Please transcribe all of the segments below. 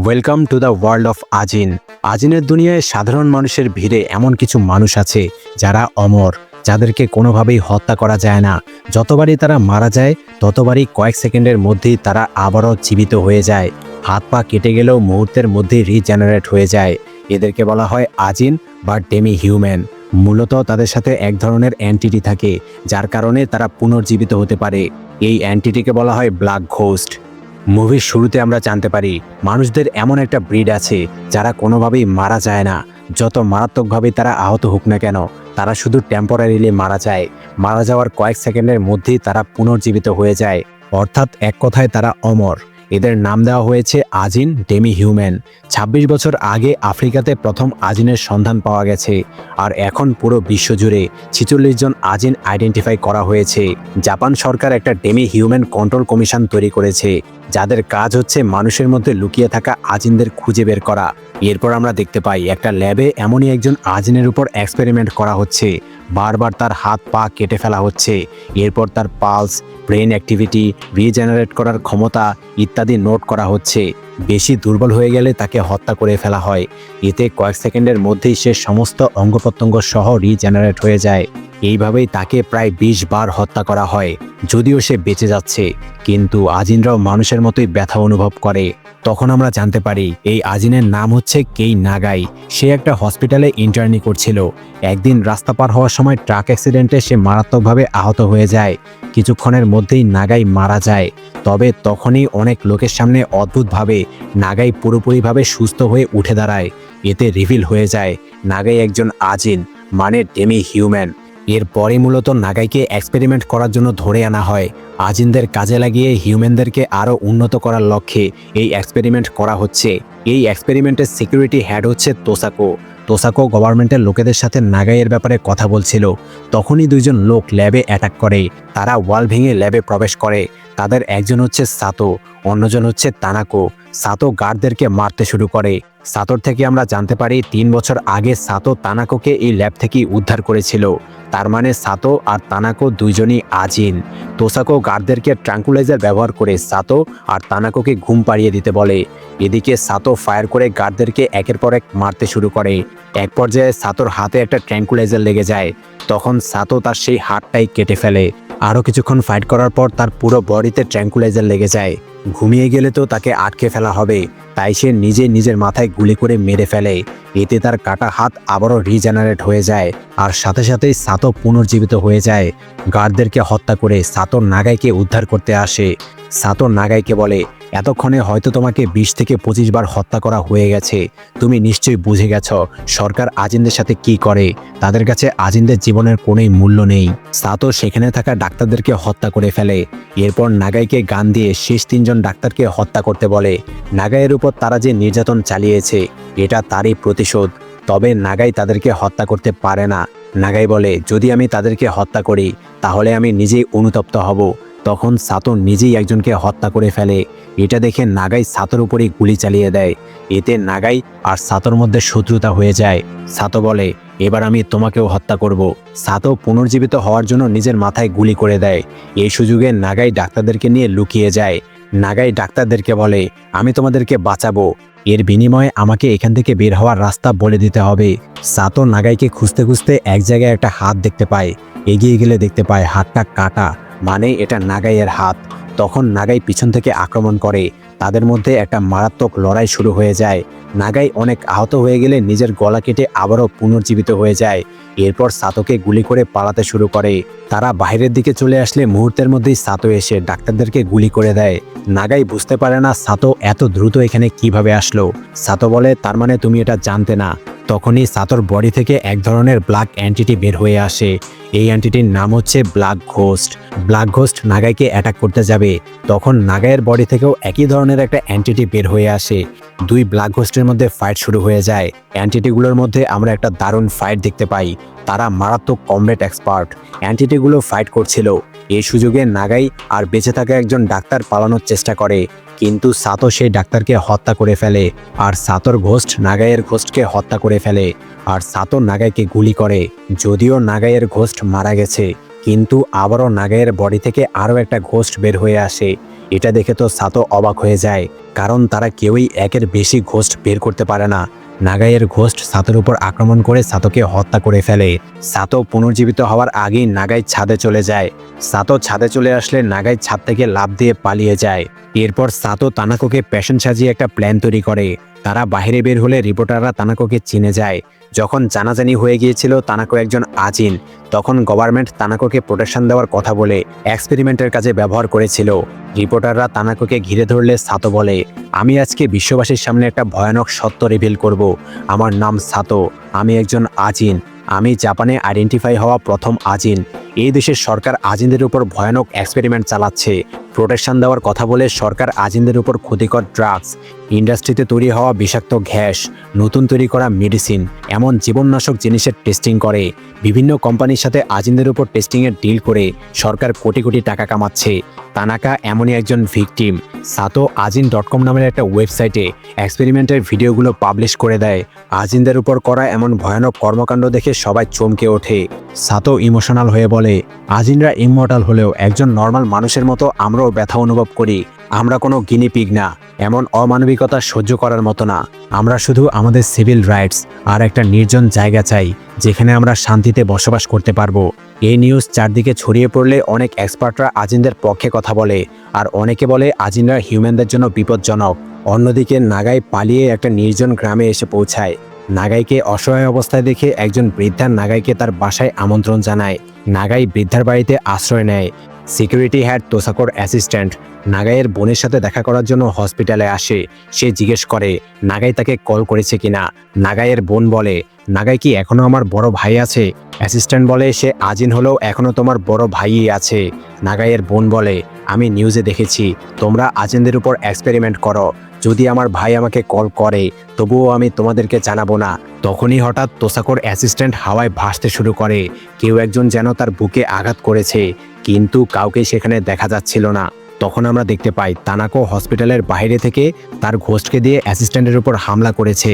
Welcome to the world of Ajin. আজিনের দুনিয়ায় সাধারণ মানুষের ভিড়ে এমন কিছু মানুষ আছে যারা অমর, যাদেরকে কোনোভাবেই হত্যা করা যায় না। যতবারই তারা মারা যায় ততবারই কয়েক সেকেন্ডের মধ্যেই তারা আবারও জীবিত হয়ে যায়। হাত পা কেটে গেলেও মুহূর্তের মধ্যেই রিজেনারেট হয়ে যায়। এদেরকে বলা হয় আজিন বা ডেমি হিউম্যান। মূলত তাদের সাথে এক ধরনের অ্যান্টিটি থাকে, যার কারণে তারা পুনর্জীবিত হতে পারে। এই অ্যান্টিটিকে বলা হয় ব্ল্যাক ঘোস্ট। মুভির শুরুতে আমরা জানতে পারি মানুষদের এমন একটা ব্রিড আছে যারা কোনোভাবেই মারা যায় না। যত মারাত্মকভাবে তারা আহত হোক না কেন, তারা শুধু টেম্পোরারিলি মারা যায়। মারা যাওয়ার কয়েক সেকেন্ডের মধ্যেই তারা পুনর্জীবিত হয়ে যায়, অর্থাৎ এক কথায় তারা অমর। এদের নাম দেওয়া হয়েছে আজিন ডেমি হিউম্যান। ২৬ বছর আগে আফ্রিকাতে প্রথম আজিনের সন্ধান পাওয়া গেছে, আর এখন পুরো বিশ্বজুড়ে ৪৬ জন আজিন আইডেন্টিফাই করা হয়েছে। জাপান সরকার একটা ডেমি হিউম্যান কন্ট্রোল কমিশন তৈরি করেছে, যাদের কাজ হচ্ছে মানুষের মধ্যে লুকিয়ে থাকা আজিনদের খুঁজে বের করা। এরপর আমরা দেখতে পাই একটা ল্যাবে এমনই একজন আজিনের উপর এক্সপেরিমেন্ট করা হচ্ছে। বারবার তার হাত পা কেটে ফেলা হচ্ছে। এরপর তার পালস, ব্রেন অ্যাক্টিভিটি, রিজেনারেট করার ক্ষমতা ইত্যাদি নোট করা হচ্ছে। বেশি দুর্বল হয়ে গেলে তাকে হত্যা করে ফেলা হয়। এতে কয়েক সেকেন্ডের মধ্যেই সে সমস্ত অঙ্গ প্রত্যঙ্গ সহ রিজেনারেট হয়ে যায়। এইভাবেই তাকে প্রায় ২০ বার হত্যা করা হয়। যদিও সে বেঁচে যাচ্ছে, কিন্তু আজিনরাও মানুষের মতোই ব্যথা অনুভব করে। তখন আমরা জানতে পারি এই আজিনের নাম হচ্ছে কেই নাগাই। সে একটা হসপিটালে ইন্টার্নি করছিল। একদিন রাস্তা পার হওয়ার সময় ট্রাক অ্যাক্সিডেন্টে সে মারাত্মকভাবে আহত হয়ে যায়। কিছুক্ষণের মধ্যেই নাগাই মারা যায়। তবে তখনই অনেক লোকের সামনে অদ্ভুতভাবে নাগাই পুরোপুরিভাবে সুস্থ হয়ে উঠে দাঁড়ায়। এতে রিভিল হয়ে যায় নাগাই একজন আজিন, মানে ডেমি হিউম্যান। এরপরে মূলত নাগাইকে এক্সপেরিমেন্ট করার জন্য ধরে আনা হয়। আজিনদের কাজে লাগিয়ে হিউম্যানদেরকে আরও উন্নত করার লক্ষ্যে এই এক্সপেরিমেন্ট করা হচ্ছে। এই এক্সপেরিমেন্টের সিকিউরিটি হেড হচ্ছে তোসাকো। তোসাকো গভর্নমেন্টের লোকেদের সাথে নাগাইয়ের ব্যাপারে কথা বলছিল। তখনই দুইজন লোক ল্যাবে অ্যাটাক করে। তারা ওয়াল ভেঙে ল্যাবে প্রবেশ করে। তাদের একজন হচ্ছে সাতো, অন্যজন হচ্ছে তানাকো। সাতো গার্ডদেরকে মারতে শুরু করে। সাতোর থেকে আমরা জানতে পারি ৩ বছর আগে সাতো তানাকোকে এই ল্যাব থেকেই উদ্ধার করেছিল। তার মানে সাতো আর তানাকো দুইজনই আজিন। তোসাকো গার্ডদেরকে ট্রাঙ্কুলাইজার ব্যবহার করে সাতো আর তানাকোকে ঘুম পাড়িয়ে দিতে বলে। এদিকে সাতো ফায়ার করে গার্ডদেরকে একের পর এক মারতে শুরু করে। এক পর্যায়ে সাতোর হাতে একটা ট্রাঙ্কুলাইজার লেগে যায়। তখন সাতো তার সেই হাতটাই কেটে ফেলে। আরও কিছুক্ষণ ফাইট করার পর তার পুরো বডিতে ট্রাঙ্কুলাইজার লেগে যায়। ঘুমিয়ে গেলে তো তাকে আটকে ফেলা হবে, তাই সে নিজের মাথায় গুলি করে মেরে ফেলে। এতে তার কাটা হাত আবারও রিজেনারেট হয়ে যায়, আর সাথে সাথেই সাতো পুনর্জীবিত হয়ে যায়। গার্ডদেরকে হত্যা করে সাতো নাগাইকে উদ্ধার করতে আসে। সাতো নাগাইকে বলে, এতক্ষণে হয়তো তোমাকে ২০ থেকে ২৫ বার হত্যা করা হয়ে গেছে। তুমি নিশ্চয়ই বুঝে গেছ সরকার আজিনদের সাথে কি করে। তাদের কাছে আজিনদের জীবনের কোনোই মূল্য নেই। সাতো সেখানে থাকা ডাক্তারদেরকে হত্যা করে ফেলে। এরপর নাগাইকে গান দিয়ে শেষ ৩ জন ডাক্তারকে হত্যা করতে বলে। নাগাইয়ের উপর তারা যে নির্যাতন চালিয়েছে এটা তারই প্রতিশোধ। তবে নাগাই তাদেরকে হত্যা করতে পারে না। নাগাই বলে, যদি আমি তাদেরকে হত্যা করি তাহলে আমি নিজেই অনুতপ্ত হব। তখন সাতো নিজেই একজনকে হত্যা করে ফেলে। এটা দেখে নাগাই সাতোর উপরই গুলি চালিয়ে দেয়। এতে নাগাই আর সাতোর মধ্যে শত্রুতা হয়ে যায়। সাতো বলে, এবার আমি তোমাকেও হত্যা করব। সাতো পুনর্জীবিত হওয়ার জন্য নিজের মাথায় গুলি করে দেয়। এই সুযোগে নাগাই ডাক্তারদেরকে নিয়ে লুকিয়ে যায়। নাগাই ডাক্তারদেরকে বলে, আমি তোমাদেরকে বাঁচাবো, এর বিনিময়ে আমাকে এখান থেকে বের হওয়ার রাস্তা বলে দিতে হবে। সাতো নাগাইকে খুঁজতে খুঁজতে এক জায়গায় একটা হাত দেখতে পায়। এগিয়ে গেলে দেখতে পায় হাতটা কাটা, মানে এটা নাগাইয়ের হাত। তখন নাগাই পিছন থেকে আক্রমণ করে। তাদের মধ্যে একটা মারাত্মক লড়াই শুরু হয়ে যায়। নাগাই অনেক আহত হয়ে গেলে নিজের গলা কেটে আবারও পুনর্জীবিত হয়ে যায়। এরপর সাতোকে গুলি করে পালাতে শুরু করে। তারা বাইরের দিকে চলে আসলে মুহূর্তের মধ্যেই সাতো এসে ডাক্তারদেরকে গুলি করে দেয়। নাগাই বুঝতে পারে না সাতো এত দ্রুত এখানে কিভাবে আসলো। সাতো বলে, তার মানে তুমি এটা জানতে না। তখনই সাতোর বডি থেকে এক ধরনের ব্ল্যাক অ্যান্টিটি বের হয়ে আসে। এই অ্যান্টিটির নাম হচ্ছে ব্ল্যাক ঘোস্ট। ব্ল্যাক ঘোস্ট নাগাইকে অ্যাটাক করতে যাবে, তখন নাগাইয়ের বডি থেকেও একই ধরনের একটা অ্যান্টিটি বের হয়ে আসে। দুই ব্ল্যাক ঘোস্টের মধ্যে ফাইট শুরু হয়ে যায়। অ্যান্টিটিগুলোর মধ্যে আমরা একটা দারুণ ফাইট দেখতে পাই। তারা মারাত্মক কমব্যাট এক্সপার্ট। অ্যান্টিটিগুলো ফাইট করছিল। এই সুযোগে নাগাই আর বেঁচে থাকা একজন ডাক্তার পালানোর চেষ্টা করে, কিন্তু সাতো সেই ডাক্তারকে হত্যা করে ফেলে। আর সাতোর ঘোস্ট নাগাইয়ের ঘোস্টকে হত্যা করে ফেলে। আর সাতো নাগাইকে গুলি করে। যদিও নাগাইয়ের ঘোস্ট মারা গেছে, কিন্তু আবারও নাগাইয়ের বডি থেকে আরও একটা ঘোস্ট বের হয়ে আসে। এটা দেখে তো সাতো অবাক হয়ে যায়, কারণ তারা কেউই একের বেশি ঘোস্ট বের করতে পারে না। নাগাইয়ের ঘোস্ট সাতোর উপর আক্রমণ করে সাতোকে হত্যা করে ফেলে। সাতো পুনর্জীবিত হওয়ার আগেই নাগাই ছাদে চলে যায়। সাতো ছাদে চলে আসলে নাগাই ছাদ থেকে লাফ দিয়ে পালিয়ে যায়। এরপর সাতো তানাকোকে পেশেন্ট সাজিয়ে একটা প্ল্যান তৈরি করে। তারা বাইরে বের হলে রিপোর্টাররা তানাকোকে চিনে যায়। যখন জানাজানি হয়ে গিয়েছিল তানাকো একজন আজিন, তখন গভর্নমেন্ট তানাকোকে প্রোটেকশন দেওয়ার কথা বলে এক্সপেরিমেন্টের কাজে ব্যবহার করেছিল। রিপোর্টাররা তানাকোকে ঘিরে ধরলে সাতো বলে, আমি আজকে বিশ্ববাসীর সামনে একটা ভয়ানক সত্য রিভিল করব। আমার নাম সাতো, আমি একজন আজিন। আমি জাপানে আইডেন্টিফাই হওয়া প্রথম আজিন। এই দেশের সরকার আজিনদের উপর ভয়ানক এক্সপেরিমেন্ট চালাচ্ছে। প্রোটেকশন দেওয়ার কথা বলে সরকার আজিনদের উপর ক্ষতিকর ড্রাগস, ইন্ডাস্ট্রিতে তৈরি হওয়া বিষাক্ত গ্যাস, নতুন তৈরি করা মেডিসিন, এমন জীবননাশক জিনিসের টেস্টিং করে। বিভিন্ন কোম্পানির সাথে আজিনদের উপর টেস্টিংয়ের ডিল করে সরকার কোটি কোটি টাকা কামাচ্ছে। তানাকা এমনই একজন ভিকটিম। সাতো আজিন.com নামের একটা ওয়েবসাইটে এক্সপেরিমেন্টের ভিডিওগুলো পাবলিশ করে দেয়। আজিনদের উপর করা এমন ভয়ানক কর্মকাণ্ড দেখে সবাই চমকে ওঠে। সাতো ইমোশনাল হয়ে বলে, আজিনরা ইমমর্টাল হলেও একজন নর্মাল মানুষের মতো আমরাও ব্যথা অনুভব করি। আমরা কোনো গিনিপিগ না, এমন অমানবিকতা সহ্য করার মতো না। আমরা শুধু আমাদের সিভিল রাইটস আর একটা নির্জন জায়গা চাই যেখানে আমরা শান্তিতে বসবাস করতে পারবো। এই নিউজ চারদিকে ছড়িয়ে পড়লে অনেক এক্সপার্টরা আজিনদের পক্ষে কথা বলে, আর অনেকে বলে আজিনরা হিউম্যানদের জন্য বিপজ্জনক। অন্যদিকে নাগাই পালিয়ে একটা নির্জন গ্রামে এসে পৌঁছায়। নাগাইকে অসহায় অবস্থায় দেখে একজন বৃদ্ধা নাগাইকে তার বাসায় আমন্ত্রণ জানায়। নাগাই বৃদ্ধার বাড়িতে আশ্রয় নেয়। সিকিউরিটি হেড তোসাকোর অ্যাসিস্ট্যান্ট নাগাইয়ের বোনের সাথে দেখা করার জন্য হসপিটালে আসে। সে জিজ্ঞেস করে নাগাই তাকে কল করেছে কিনা। নাগাইয়ের বোন বলে, নাগাই কি এখনো আমার বড় ভাই আছে? অ্যাসিস্ট্যান্ট বলে, সে আজিন হলেও এখনো তোমার বড় ভাইই আছে। নাগাইয়ের বোন বলে, আমি নিউজে দেখেছি তোমরা আজিনদের উপর এক্সপেরিমেন্ট করো। যদি আমার ভাই আমাকে কল করে তবুও আমি তোমাদেরকে জানাবো না। তখনই হঠাৎ তোসাকোর অ্যাসিস্ট্যান্ট হাওয়ায় ভাসতে শুরু করে। কেউ একজন যেন তার বুকে আঘাত করেছে, কিন্তু কাউকে সেখানে দেখা যাচ্ছিল না। তখন আমরা দেখতে পাই তানাকো হসপিটালের বাইরে থেকে তার ঘোস্টকে দিয়ে অ্যাসিস্ট্যান্টের উপর হামলা করেছে।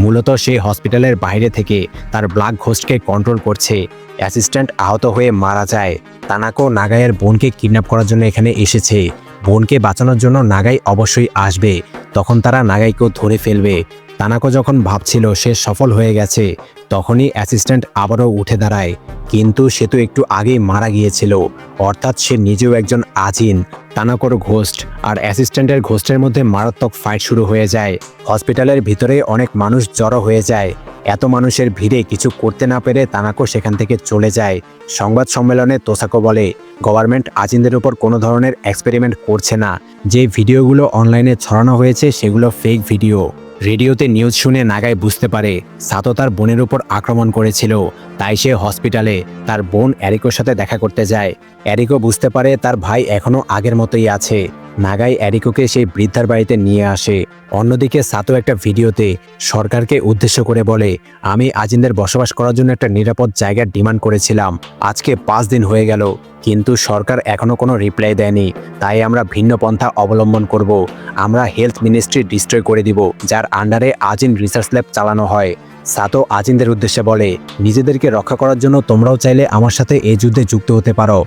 মূলত সে হসপিটালের বাইরে থেকে তার ব্ল্যাক ঘোস্টকে কন্ট্রোল করছে। অ্যাসিস্ট্যান্ট আহত হয়ে মারা যায়। তানাকো নাগাইয়ের বোনকে কিডন্যাপ করার জন্য এখানে এসেছে। বোনকে বাঁচানোর জন্য নাগাই অবশ্যই আসবে। তখন তারা নাগাইকেও ধরে ফেলবে। তানাকো যখন ভাবছিল সে সফল হয়ে গেছে, তখনই অ্যাসিস্ট্যান্ট আবারও উঠে দাঁড়ায়। কিন্তু সে তো একটু আগেই মারা গিয়েছিল, অর্থাৎ সে নিজেও একজন আজিন। তানাকোর ঘোস্ট আর অ্যাসিস্ট্যান্টের ঘোস্টের মধ্যে মারাত্মক ফাইট শুরু হয়ে যায়। হসপিটালের ভিতরে অনেক মানুষ জড়ো হয়ে যায়। এত মানুষের ভিড়ে কিছু করতে না পেরে তানাকো সেখান থেকে চলে যায়। সংবাদ সম্মেলনে তোসাকো বলে, গভর্নমেন্ট আজিনদের উপর কোনো ধরনের এক্সপেরিমেন্ট করছে না। যে ভিডিওগুলো অনলাইনে ছড়ানো হয়েছে সেগুলো ফেক ভিডিও। রেডিওতে নিউজ শুনে নাগাই বুঝতে পারে সাতো তার বোনের উপর আক্রমণ করেছিল। তাই সে হসপিটালে তার বোন এরিকোর সাথে দেখা করতে যায়। এরিকো বুঝতে পারে তার ভাই এখনও আগের মতোই আছে। নাগাই এরিকোকে সেই বৃদ্ধার বাড়িতে নিয়ে আসে। অন্যদিকে সাতো একটা ভিডিওতে সরকারকে উদ্দেশ্য করে বলে, আমি আজিনদের বসবাস করার জন্য একটা নিরাপদ জায়গার ডিমান্ড করেছিলাম। আজকে 5 দিন হয়ে গেল, কিন্তু সরকার এখনও কোনো রিপ্লাই দেয়নি। তাই আমরা ভিন্ন পন্থা অবলম্বন করব। আমরা হেলথ মিনিস্ট্রি ডিস্ট্রয় করে দিব, যার আন্ডারে আজিন রিসার্চ ল্যাব চালানো হয়। সাতো আজিনদের উদ্দেশ্যে বলে, নিজেদেরকে রক্ষা করার জন্য তোমরাও চাইলে আমার সাথে এই যুদ্ধে যুক্ত হতে পারো।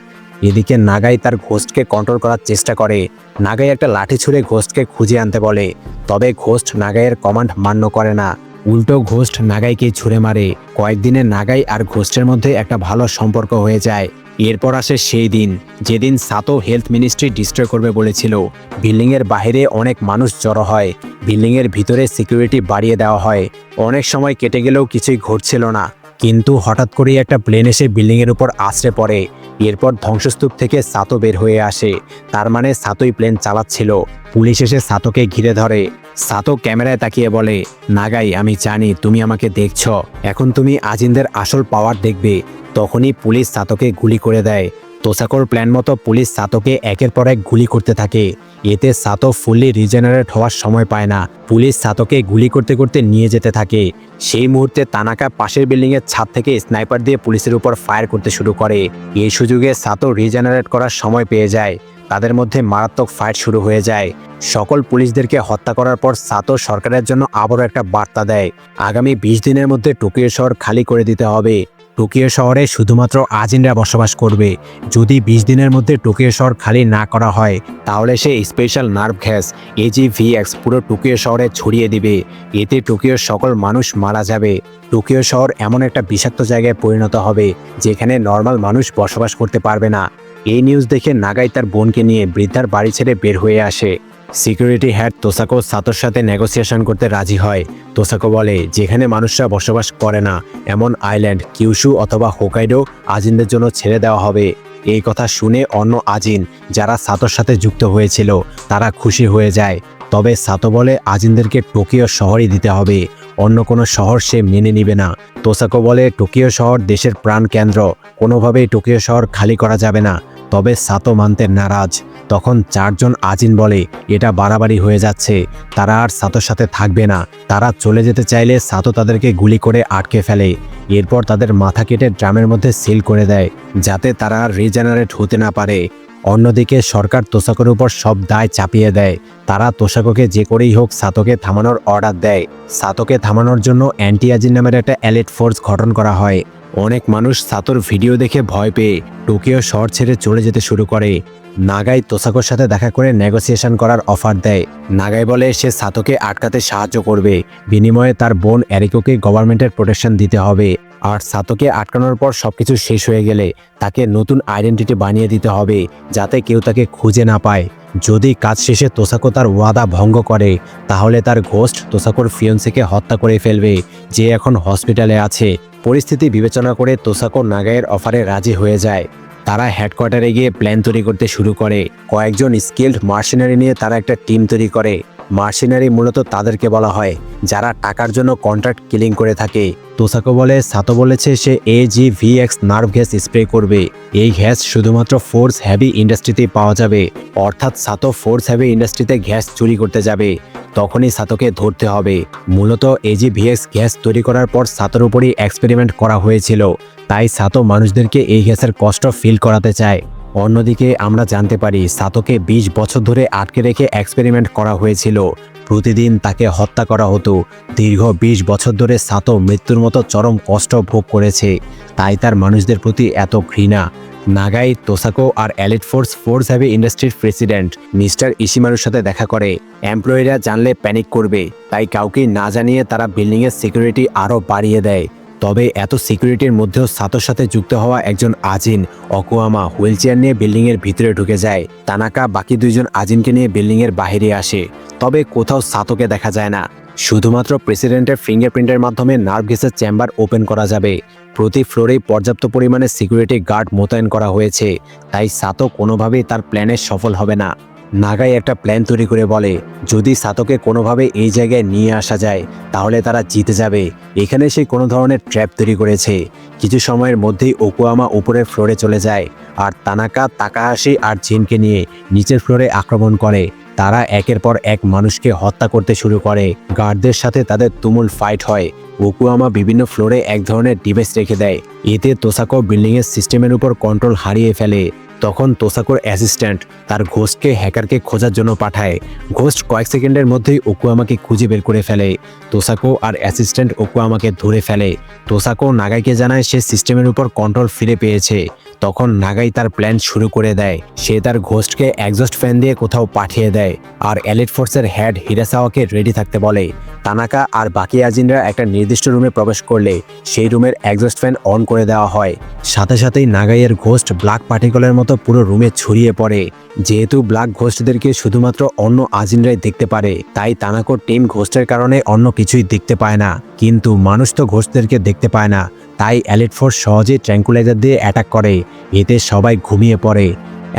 এদিকে নাগাই তার ঘোস্টকে কন্ট্রোল করার চেষ্টা করে। নাগাই একটা লাঠি ছুঁড়ে ঘোস্টকে খুঁজে আনতে বলে, তবে ঘোস্ট নাগাইয়ের কমান্ড মান্য করে না। উল্টো ঘোস্ট নাগাইকে ছুঁড়ে মারে। কয়েকদিনে নাগাই আর ঘোস্টের মধ্যে একটা ভালো সম্পর্ক হয়ে যায়। এরপর আসে সেই দিন যেদিন সাতো হেলথ মিনিস্ট্রি ডিস্ট্রয় করবে বলেছিল। বিল্ডিংয়ের বাইরে অনেক মানুষ জড়ো হয়। বিল্ডিংয়ের ভিতরে সিকিউরিটি বাড়িয়ে দেওয়া হয়। অনেক সময় কেটে গেলেও কিছুই ঘটছিল না, কিন্তু হঠাৎ করেই একটা প্লেন এসে বিল্ডিংয়ের উপর আছড়ে পড়ে। এরপর ধ্বংসস্তূপ থেকে সাতো বের হয়ে আসে। তার মানে সাতোই প্লেন চালাচ্ছিল। পুলিশ এসে সাতোকে ঘিরে ধরে। সাতো ক্যামেরায় তাকিয়ে বলে, নাগাই, আমি জানি তুমি আমাকে দেখছ, এখন তুমি আজিনদের আসল পাওয়ার দেখবে। তখনই পুলিশ সাতোকে গুলি করে দেয়। তোসাকোর প্ল্যান মতো পুলিশ সাতোকে একের পর এক গুলি করতে থাকে। এতে সাতো ফুললি রিজেনারেট হওয়ার সময় পায় না। পুলিশ সাতোকে গুলি করতে করতে নিয়ে যেতে থাকে। সেই মুহূর্তে তানাকা পাশের বিল্ডিংয়ের ছাদ থেকে স্নাইপার দিয়ে পুলিশের উপর ফায়ার করতে শুরু করে। এই সুযোগে সাতো রিজেনারেট করার সময় পেয়ে যায়। তাদের মধ্যে মারাত্মক ফাইট শুরু হয়ে যায়। সকল পুলিশদেরকে হত্যা করার পর সাতো সরকারের জন্য আবারও একটা বার্তা দেয়, আগামী 20 দিনের মধ্যে টোকিও শহর খালি করে দিতে হবে। টোকিও শহরে শুধুমাত্র আজিনরা বসবাস করবে। যদি 20 দিনের মধ্যে টোকিও শহর খালি না করা হয় তাহলে সে স্পেশাল নার্ভ গ্যাস AGVX পুরো টোকিও শহরে ছড়িয়ে দিবে। এতে টোকিওর সকল মানুষ মারা যাবে। টোকিও শহর এমন একটা বিষাক্ত জায়গায় পরিণত হবে যেখানে নর্মাল মানুষ বসবাস করতে পারবে না। এই নিউজ দেখে নাগাই তার বোনকে নিয়ে বৃদ্ধার বাড়ি ছেড়ে বের হয়ে আসে। সিকিউরিটি হেড তোসাকো সাতোর সাথে নেগোসিয়েশন করতে রাজি হয়। তোসাকো বলে, যেখানে মানুষরা বসবাস করে না এমন আইল্যান্ড কিউশু অথবা হোকাইডো আজিনদের জন্য ছেড়ে দেওয়া হবে। এই কথা শুনে অন্য আজিন যারা সাতোর সাথে যুক্ত হয়েছিল তারা খুশি হয়ে যায়। তবে সাতো বলে আজিনদেরকে টোকিও শহরই দিতে হবে, অন্য কোনো শহর সে মেনে নিবে না। তোসাকো বলে, টোকিও শহর দেশের প্রাণ কেন্দ্র, কোনোভাবেই টোকিও শহর খালি করা যাবে না। তবে সাতো মানতে নারাজ। তখন 4 জন আজিন বলে, এটা বাড়াবাড়ি হয়ে যাচ্ছে, তারা আর সাতোর সাথে থাকবে না। তারা চলে যেতে চাইলে সাতো তাদেরকে গুলি করে আটকে ফেলে। এরপর তাদের মাথা কেটে ড্রামের মধ্যে সিল করে দেয় যাতে তারা আর রিজেনারেট হতে না পারে। অন্যদিকে সরকার তোসাকোর উপর সব দায় চাপিয়ে দেয়। তারা তোসাকোকে যে করেই হোক সাতোকে থামানোর অর্ডার দেয়। সাতোকে থামানোর জন্য অ্যান্টি আজিন নামের একটা এলিট ফোর্স গঠন করা হয়। অনেক মানুষ সাতোর ভিডিও দেখে ভয় পেয়ে টোকিও শহর ছেড়ে চলে যেতে শুরু করে। নাগাই তোসাকোর সাথে দেখা করে নেগোসিয়েশন করার অফার দেয়। নাগাই বলে সে সাতোকে আটকাতে সাহায্য করবে, বিনিময়ে তার বোন এরিকোকে গভর্নমেন্টের প্রোটেকশন দিতে হবে। আর সাতোকে আটকানোর পর সবকিছু শেষ হয়ে গেলে তাকে নতুন আইডেন্টিটি বানিয়ে দিতে হবে যাতে কেউ তাকে খুঁজে না পায়। যদি কাজ শেষে তোসাকো তার ওয়াদা ভঙ্গ করে তাহলে তার ঘোস্ট তোসাকোর ফিয়ন্সেকে হত্যা করে ফেলবে, যে এখন হসপিটালে আছে। পরিস্থিতি বিবেচনা করে তোসাকো নাগাইয়ের অফারে রাজি হয়ে যায়। তারা হেডকোয়ার্টারে গিয়ে প্ল্যান তৈরি করতে শুরু করে। কয়েকজন স্কিল্ড মার্সেনারি নিয়ে তারা একটা টিম তৈরি করে। মার্সেনারি মূলত তাদেরকে বলা হয় যারা টাকার জন্য কন্ট্রাক্ট কিলিং করে থাকে। তোসাকো বলে, সাতো বলেছে সে AGVX নার্ভ গ্যাস স্প্রে করবে। এই গ্যাস শুধুমাত্র ফোর্স হ্যাভি ইন্ডাস্ট্রিতেই পাওয়া যাবে, অর্থাৎ সাতো ফোর্স হ্যাভি ইন্ডাস্ট্রিতে গ্যাস চুরি করতে যাবে, তখনই সাতোকে ধরতে হবে। মূলত AGVX গ্যাস তৈরি করার পর সাতোর উপরই এক্সপেরিমেন্ট করা হয়েছিল, তাই সাতো মানুষদেরকে এই গ্যাসের কষ্ট ফিল করাতে চায়। অন্যদিকে আমরা জানতে পারি সাতোকে 20 বছর ধরে আটকে রেখে এক্সপেরিমেন্ট করা হয়েছিল। প্রতিদিন তাকে হত্যা করা হতো। দীর্ঘ 20 বছর ধরে সাতো মৃত্যুর মতো চরম কষ্ট ভোগ করেছে, তাই তার মানুষদের প্রতি এত ঘৃণা। নাগাই তোসাকো আর এলিট ফোর্স হ্যাভি ইন্ডাস্ট্রির প্রেসিডেন্ট মিস্টার ইশিমারুর সাথে দেখা করে। এমপ্লয়িরা জানলে প্যানিক করবে, তাই কাউকে না জানিয়ে তারা বিল্ডিংয়ের সিকিউরিটি আরও বাড়িয়ে দেয়। তবে এত সিকিউরিটির মধ্যেও সাতোর সাথে যুক্ত হওয়া একজন আজিন অকুয়ামা হুইলচেয়ার নিয়ে বিল্ডিংয়ের ভিতরে ঢুকে যায়। তানাকা বাকি 2 জন আজিনকে নিয়ে বিল্ডিংয়ের বাইরে আসে, তবে কোথাও সাতোকে দেখা যায় না। শুধুমাত্র প্রেসিডেন্টের ফিঙ্গারপ্রিন্টের মাধ্যমে নার্ভ গ্যাসের চেম্বার ওপেন করা যাবে। প্রতি ফ্লোরেই পর্যাপ্ত পরিমাণে সিকিউরিটি গার্ড মোতায়েন করা হয়েছে, তাই সাতো কোনোভাবেই তার প্ল্যানে সফল হবে না। নাগাই একটা প্ল্যান তৈরি করে বলে, যদি সাতোকে কোনোভাবে এই জায়গায় নিয়ে আসা যায় তাহলে তারা জিতে যাবে। এখানে সে কোনো ধরনের ট্র্যাপ তৈরি করেছে। কিছু সময়ের মধ্যেই ওকুয়ামা উপরের ফ্লোরে চলে যায় আর তানাকা তাকাহাশি আর জিনকে নিয়ে নিচের ফ্লোরে আক্রমণ করে। তারা একের পর এক মানুষকে হত্যা করতে শুরু করে। গার্ডদের সাথে তাদের তুমুল ফাইট হয়। ওকুয়ামা বিভিন্ন ফ্লোরে এক ধরনের ডিভাইস রেখে দেয়, এতে তোসাকো বিল্ডিংয়ের সিস্টেমের উপর কন্ট্রোল হারিয়ে ফেলে। তখন তোসাকোর অ্যাসিস্ট্যান্ট তার ঘোস্টকে হ্যাকারকে খোঁজার জন্য পাঠায়। ঘোস্ট কয়েক সেকেন্ডের মধ্যেই ওকুয়ামাকে খুঁজে বের করে ফেলে। তোসাকো আর অ্যাসিস্ট্যান্ট ওকুয়ামাকে ধরে ফেলে। তোসাকো নাগাইকে জানায় সে সিস্টেমের উপর কন্ট্রোল ফিরে পেয়েছে। তখন নাগাই তার প্ল্যান শুরু করে দেয়। সে তার ঘোস্টকে এক্সস্ট ফ্যান দিয়ে কোথাও পাঠিয়ে দেয় আর এলিট ফোর্সের হেড হিরাসাওয়াকে রেডি থাকতে বলে। তানাকা আর বাকি আজিনরা একটা নির্দিষ্ট রুমে প্রবেশ করলে সেই রুমের এক্সস্ট ফ্যান অন করে দেওয়া হয়। সাথে সাথেই নাগাইয়ের ঘোস্ট ব্ল্যাক পার্টিকলের মতো পুরো রুমে ছড়িয়ে পড়ে। যেহেতু ব্ল্যাক ঘোস্টদেরকে শুধুমাত্র অন্য আজিনরাই দেখতে পারে, তাই তানাকোর টিম ঘোস্টের কারণে অন্য কিছুই দেখতে পায় না। কিন্তু মানুষ তো ঘোস্টদেরকে দেখতে পায় না, তাই এলিট ফোর্স সহজেই ট্র্যাঙ্কুলাইজার দিয়ে অ্যাটাক করে। এতে সবাই ঘুমিয়ে পড়ে।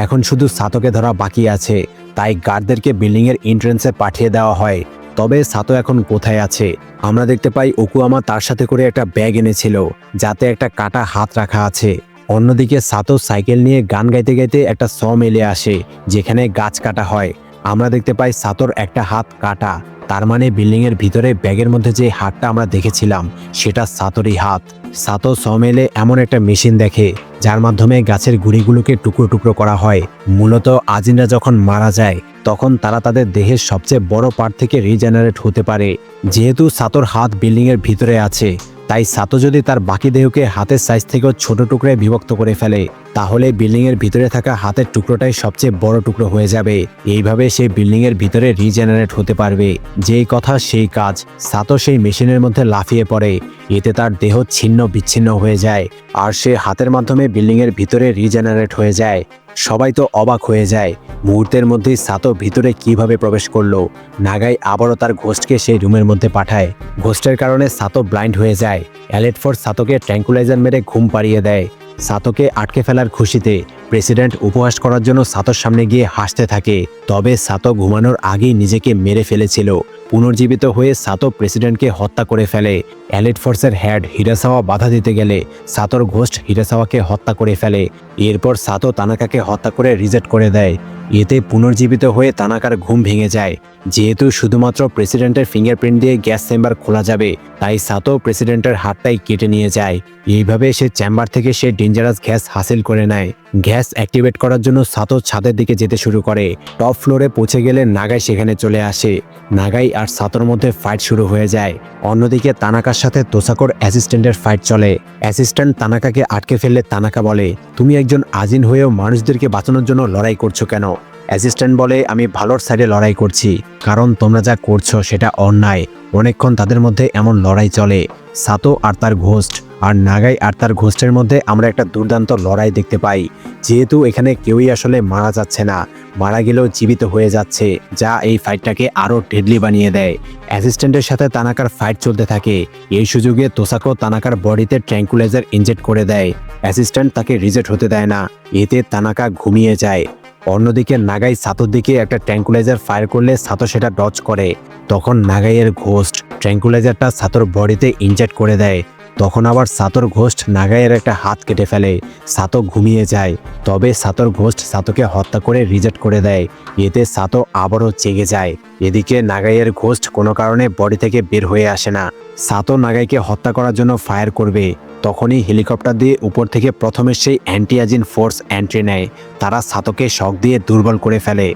এখন শুধু সাতোকে ধরা বাকি আছে, তাই গার্ডদেরকে বিল্ডিংয়ের এন্ট্রেন্সে পাঠিয়ে দেওয়া হয়। তবে সাতো এখন কোথায় আছে? আমরা দেখতে পাই ওকুয়ামা তার সাথে করে একটা ব্যাগ এনেছিল যাতে একটা কাটা হাত রাখা আছে। অন্যদিকে সাতো সাইকেল নিয়ে গান গাইতে গাইতে একটা স মেলে আসে যেখানে গাছ কাটা হয়। আমরা দেখতে পাই সাতোর একটা হাত কাটা, তার মানে বিল্ডিংয়ের ভিতরে ব্যাগের মধ্যে যে হাতটা আমরা দেখেছিলাম সেটা সাতোরই হাত। সাতো স মেলে এমন একটা মেশিন দেখে যার মাধ্যমে গাছের গুঁড়িগুলোকে টুকরো টুকরো করা হয়। মূলত আজিনরা যখন মারা যায় তখন তারা তাদের দেহের সবচেয়ে বড় পার্ট থেকে রিজেনারেট হতে পারে। যেহেতু সাতোর হাত বিল্ডিংয়ের ভিতরে আছে, তাই সাতো যদি তার বাকি দেহকে হাতের সাইজ থেকেও ছোট টুকরায় বিভক্ত করে ফেলে তাহলে বিল্ডিংয়ের ভিতরে থাকা হাতের টুকরোটাই সবচেয়ে বড় টুকরো হয়ে যাবে। এইভাবে সে বিল্ডিংয়ের ভিতরে রিজেনারেট হতে পারবে। যেই কথা সেই কাজ, সাতো সেই মেশিনের মধ্যে লাফিয়ে পড়ে। এতে তার দেহ ছিন্ন বিচ্ছিন্ন হয়ে যায় আর সে হাতের মাধ্যমে বিল্ডিংয়ের ভিতরে রিজেনারেট হয়ে যায়। সবাই তো অবাক হয়ে যায়। মুহূর্তের মধ্যেই সাতো ভিতরে কিভাবে প্রবেশ করলো। নাগাই আবারও তার ঘোস্টকে সেই রুমের মধ্যে পাঠায়। ঘোস্টের কারণে সাতো ব্লাইন্ড হয়ে যায়। এলিট ফোর্স সাতোকে ট্র্যাঙ্কুলাইজার মেরে ঘুম পাড়িয়ে দেয়। সাতোকে আটকে ফেলার খুশিতে প্রেসিডেন্ট উপহাস করার জন্য সাতোর সামনে গিয়ে হাসতে থাকে। তবে সাতো ঘুমানোর আগেই নিজেকে মেরে ফেলেছিল। পুনর্জীবিত হয়ে সাতো প্রেসিডেন্টকে হত্যা করে ফেলে। এলিট ফোর্সের হেড হিরাসাওয়া বাধা দিতে গেলে সাতোর ঘোস্ট হিরাসাওয়াকে হত্যা করে ফেলে। এরপর সাতো তানাকাকে হত্যা করে রিজেক্ট করে দেয়। এতে পুনর্জীবিত হয়ে তানাকার ঘুম ভেঙে যায়। যেহেতু শুধুমাত্র প্রেসিডেন্টের ফিঙ্গারপ্রিন্ট দিয়ে গ্যাস চেম্বার খোলা যাবে, তাই সাতো প্রেসিডেন্টের হাতটাই কেটে নিয়ে যায়। এইভাবে সে চেম্বার থেকে সে ডেঞ্জারাস গ্যাস হাসিল করে নেয়। গ্যাস অ্যাক্টিভেট করার জন্য সাতো ছাদের দিকে যেতে শুরু করে। টপ ফ্লোরে পৌঁছে গেলে নাগাই সেখানে চলে আসে। নাগাই আর সাতোর মধ্যে ফাইট শুরু হয়ে যায়। অন্যদিকে তানাকার সাথে তোসাকোর অ্যাসিস্ট্যান্টের ফাইট চলে। অ্যাসিস্ট্যান্ট তানাকাকে আটকে ফেললে তানাকা বলে, তুমি একজন আজিন হয়েও মানুষদেরকে বাঁচানোর জন্য লড়াই করছো কেন? অ্যাসিস্ট্যান্ট বলে, আমি ভালোর সাইডে লড়াই করছি, কারণ তোমরা যা করছো সেটা অন্যায়। অনেকক্ষণ তাদের মধ্যে এমন লড়াই চলে। সাতো আর তার ঘোস্ট আর নাগাই আর তার ঘোস্টের মধ্যে আমরা একটা দুর্দান্ত লড়াই দেখতে পাই। যেহেতু এখানে কেউই আসলে মারা যাচ্ছে না, মারা গেলেও জীবিত হয়ে যাচ্ছে, যা এই ফাইটটাকে আরও ডেডলি বানিয়ে দেয়। অ্যাসিস্ট্যান্টের সাথে তানাকার ফাইট চলতে থাকে। এই সুযোগে তোসাকো তানাকার বডিতে ট্র্যাঙ্কুলাইজার ইনজেক্ট করে দেয়। অ্যাসিস্ট্যান্ট তাকে রিজেক্ট হতে দেয় না। এতে তানাকা ঘুমিয়ে যায়। অন্যদিকে নাগাই সাতোর দিকে একটা ট্র্যাঙ্কুলাইজার ফায়ার করলে সাতো সেটা ডজ করে। তখন নাগাইয়ের ঘোস্ট ট্র্যাঙ্কুলাইজারটা সাতোর বডিতে ইনজেক্ট করে দেয়। তখন আবার সাতোর ঘোস্ট নাগাইয়ের একটা হাত কেটে ফেলে। সাতো ঘুমিয়ে যায়। তবে সাতোর ঘোস্ট সাতোকে হত্যা করে রিজেক্ট করে দেয়। এতে সাতো আবারও জেগে যায়। এদিকে নাগাইয়ের ঘোস্ট কোনো কারণে বডি থেকে বের হয়ে আসে না। সাতো নাগাইকে হত্যা করার জন্য ফায়ার করবে। তখনই হেলিকপ্টার দিয়ে উপর থেকে প্রথমে সেই অ্যান্টি আজিন ফোর্স এন্ট্রি নেয়। তারা সাতোকে শক দিয়ে দুর্বল করে ফেলে।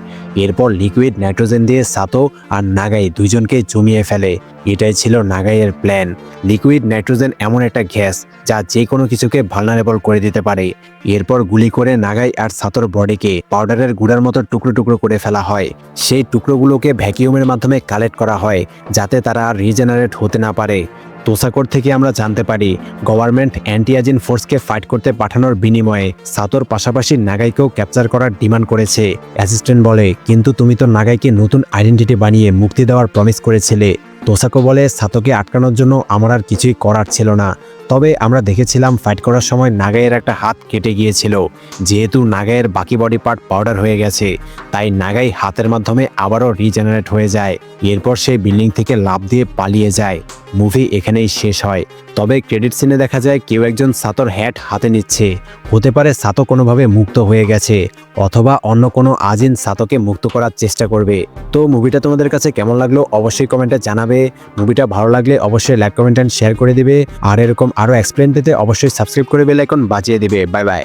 এরপর লিকুইড নাইট্রোজেন দিয়ে সাতো আর নাগাই দুইজনকে জমিয়ে ফেলে। এটাই ছিল নাগাইয়ের প্ল্যান। লিকুইড নাইট্রোজেন এমন একটা গ্যাস যা যে কোনো কিছুকে ভালনারেবল করে দিতে পারে। এরপর গুলি করে নাগাই আর সাতোর বডিকে পাউডারের গুঁড়ার মতো টুকরো টুকরো করে ফেলা হয়। সেই টুকরোগুলোকে ভ্যাকিউমের মাধ্যমে কালেক্ট করা হয়, যাতে তারা আর রিজেনারেট হতে না পারে। তোসাকোর থেকে আমরা জানতে পারি গভর্নমেন্ট অ্যান্টি আজিন ফোর্সকে ফাইট করতে পাঠানোর বিনিময়ে সাতোর পাশাপাশি নাগাইকেও ক্যাপচার করার ডিমান্ড করেছে। অ্যাসিস্ট্যান্ট বলে, কিন্তু তুমি তো নাগাইকে নতুন আইডেন্টিটি বানিয়ে মুক্তি দেওয়ার প্রমিস করেছিলে। তোসাকো বলে, সাতোকে আটকানোর জন্য আমার আর কিছুই করার ছিল না। তবে আমরা দেখেছিলাম ফাইট করার সময় নাগাইয়ের একটা হাত কেটে গিয়েছিল। যেহেতু নাগাইয়ের বাকি বডি পার্ট পাউডার হয়ে গেছে, তাই নাগাই হাতের মাধ্যমে আবারও রিজেনারেট হয়ে যায়। এরপর সেই বিল্ডিং থেকে লাফ দিয়ে পালিয়ে যায়। মুভি এখানেই শেষ হয়। তবে ক্রেডিট সিনে দেখা যায় কেউ একজন সাতোর হ্যাট হাতে নিচ্ছে। হতে পারে সাতো কোনোভাবে মুক্ত হয়ে গেছে, অথবা অন্য কোনো আজিন সাতোকে মুক্ত করার চেষ্টা করবে। তো মুভিটা তোমাদের কাছে কেমন লাগলো অবশ্যই কমেন্টে জানাবে। মুভিটা ভালো লাগলে অবশ্যই লাইক, কমেন্ট এন্ড শেয়ার করে দিবে। আর এরকম আরও এক্সপ্লেন পেতে অবশ্যই সাবস্ক্রাইব করে বেল আইকন বাজিয়ে দিবে। Bye bye.